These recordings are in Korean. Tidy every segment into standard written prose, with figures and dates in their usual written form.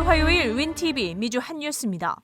화요일 윈TV 미주 핫뉴스입니다.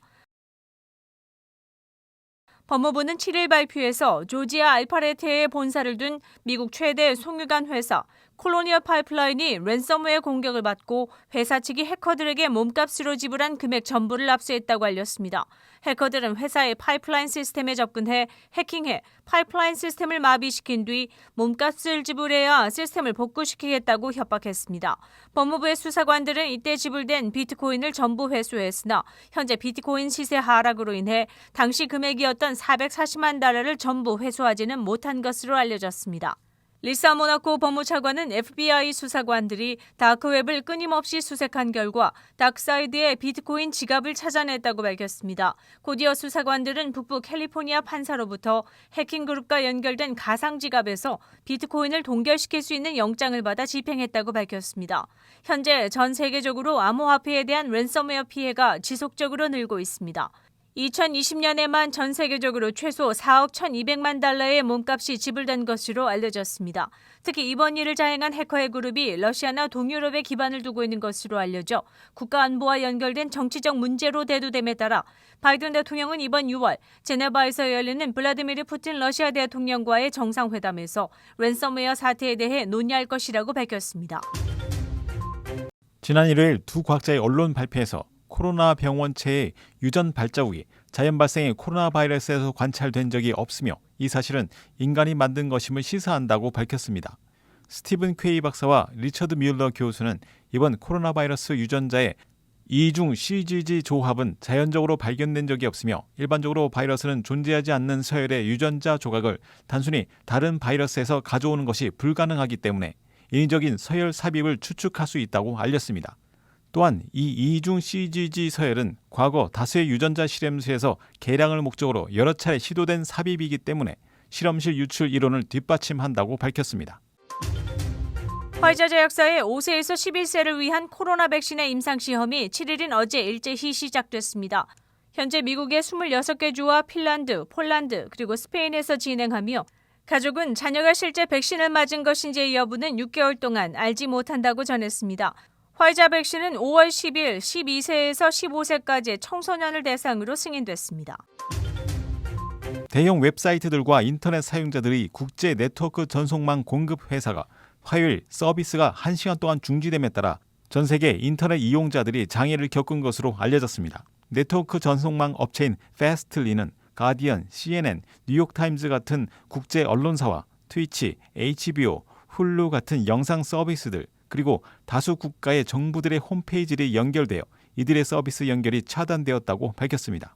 법무부는 7일 발표에서 조지아 알파레테에 본사를 둔 미국 최대 송유관 회사 콜로니얼 파이프라인이 랜섬웨어 공격을 받고 회사 측이 해커들에게 몸값으로 지불한 금액 전부를 압수했다고 알렸습니다. 해커들은 회사의 파이프라인 시스템에 접근해 해킹해 파이프라인 시스템을 마비시킨 뒤 몸값을 지불해야 시스템을 복구시키겠다고 협박했습니다. 법무부의 수사관들은 이때 지불된 비트코인을 전부 회수했으나 현재 비트코인 시세 하락으로 인해 당시 금액이었던 440만 달러를 전부 회수하지는 못한 것으로 알려졌습니다. 리사 모나코 법무차관은 FBI 수사관들이 다크웹을 끊임없이 수색한 결과 다크사이드의 비트코인 지갑을 찾아냈다고 밝혔습니다. 곧이어 수사관들은 북부 캘리포니아 판사로부터 해킹그룹과 연결된 가상 지갑에서 비트코인을 동결시킬 수 있는 영장을 받아 집행했다고 밝혔습니다. 현재 전 세계적으로 암호화폐에 대한 랜섬웨어 피해가 지속적으로 늘고 있습니다. 2020년에만 전 세계적으로 최소 4억 1,200만 달러의 몸값이 지불된 것으로 알려졌습니다. 특히 이번 일을 자행한 해커의 그룹이 러시아나 동유럽에 기반을 두고 있는 것으로 알려져 국가 안보와 연결된 정치적 문제로 대두됨에 따라 바이든 대통령은 이번 6월 제네바에서 열리는 블라디미르 푸틴 러시아 대통령과의 정상회담에서 랜섬웨어 사태에 대해 논의할 것이라고 밝혔습니다. 지난 일요일 두 과학자의 언론 발표에서 코로나 병원체의 유전 발자국이 자연 발생의 코로나 바이러스에서 관찰된 적이 없으며 이 사실은 인간이 만든 것임을 시사한다고 밝혔습니다. 스티븐 퀘이 박사와 리처드 뮬러 교수는 이번 코로나 바이러스 유전자의 이중 CGG 조합은 자연적으로 발견된 적이 없으며 일반적으로 바이러스는 존재하지 않는 서열의 유전자 조각을 단순히 다른 바이러스에서 가져오는 것이 불가능하기 때문에 인위적인 서열 삽입을 추측할 수 있다고 알렸습니다. 또한 이 이중 CGG 서열은 과거 다수의 유전자 실험실에서 개량을 목적으로 여러 차례 시도된 삽입이기 때문에 실험실 유출 이론을 뒷받침한다고 밝혔습니다. 화이자 제약사의 5세에서 11세를 위한 코로나 백신의 임상시험이 7일인 어제 일제히 시작됐습니다. 현재 미국의 26개 주와 핀란드, 폴란드 그리고 스페인에서 진행하며 가족은 자녀가 실제 백신을 맞은 것인지의 여부는 6개월 동안 알지 못한다고 전했습니다. 화이자 백신은 5월 10일 12세에서 15세까지의 청소년을 대상으로 승인됐습니다. 대형 웹사이트들과 인터넷 사용자들의 국제 네트워크 전송망 공급 회사가 화요일 서비스가 1시간 동안 중지됨에 따라 전 세계 인터넷 이용자들이 장애를 겪은 것으로 알려졌습니다. 네트워크 전송망 업체인 패스트리는 가디언, CNN, 뉴욕타임즈 같은 국제 언론사와 트위치, HBO, 훌루 같은 영상 서비스들 그리고 다수 국가의 정부들의 홈페이지를 연결되어 이들의 서비스 연결이 차단되었다고 밝혔습니다.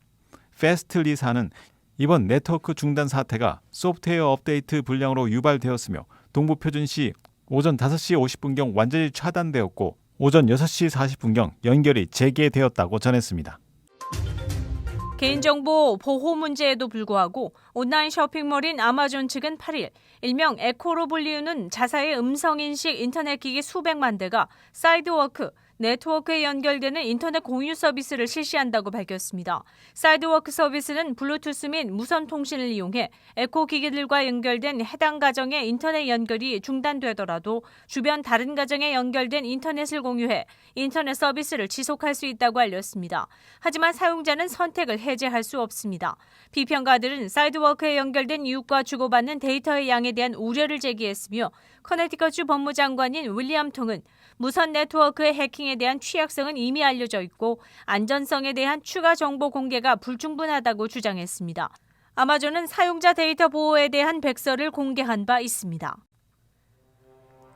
패스트리사는 이번 네트워크 중단 사태가 소프트웨어 업데이트 불량으로 유발되었으며 동부표준시 오전 5시 50분경 완전히 차단되었고 오전 6시 40분경 연결이 재개되었다고 전했습니다. 개인정보 보호 문제에도 불구하고 온라인 쇼핑몰인 아마존 측은 8일 일명 에코로 불리우는 자사의 음성인식 인터넷기기 수백만 대가 사이드워크, 네트워크에 연결되는 인터넷 공유 서비스를 실시한다고 밝혔습니다. 사이드워크 서비스는 블루투스 및 무선 통신을 이용해 에코 기기들과 연결된 해당 가정의 인터넷 연결이 중단되더라도 주변 다른 가정에 연결된 인터넷을 공유해 인터넷 서비스를 지속할 수 있다고 알렸습니다. 하지만 사용자는 선택을 해제할 수 없습니다. 비평가들은 사이드워크에 연결된 이웃과 주고받는 데이터의 양에 대한 우려를 제기했으며 커네티컷주 법무장관인 윌리엄 통은 무선 네트워크의 해킹에 대한 취약성은 이미 알려져 있고 안전성에 대한 추가 정보 공개가 불충분하다고 주장했습니다. 아마존은 사용자 데이터 보호에 대한 백서를 공개한 바 있습니다.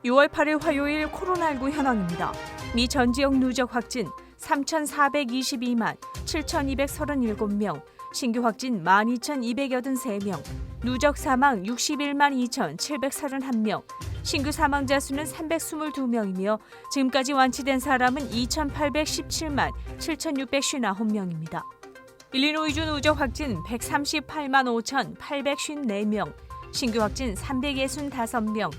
6월 8일 화요일 코로나19 현황입니다. 미 전 지역 누적 확진 3,422만 7,237명, 신규 확진 12,283명, 누적 사망 61만 2,731명, 신규 사망자 수는 322명이며 지금까지 완치된 사람은 2,817만 7,659명입니다. 일리노이주 누적 확진 138만 5,854명, 신규 확진 365명,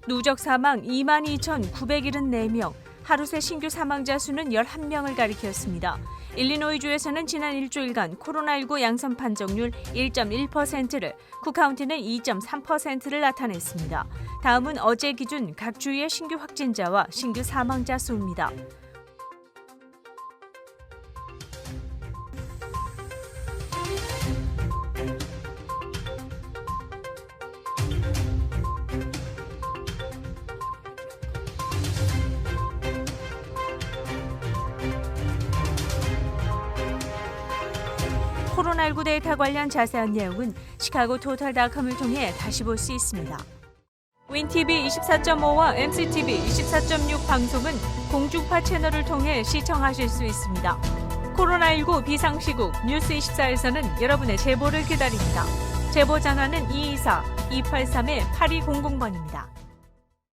누적 사망 22,974명, 하루 새 신규 사망자 수는 11명을 가리켰습니다. 일리노이주에서는 지난 일주일간 코로나19 양성 판정률 1.1%를, 쿡카운티는 2.3%를 나타냈습니다. 다음은 어제 기준 각 주의 신규 확진자와 신규 사망자 수입니다. 코로나19 데이터 관련 자세한 내용은 시카고 토탈닷컴을 통해 다시 볼 수 있습니다. 윈TV 24.5와 MCTV 24.6 방송은 공중파 채널을 통해 시청하실 수 있습니다. 코로나19 비상시국 뉴스24에서는 여러분의 제보를 기다립니다. 제보 전화는 224-283-8200번입니다.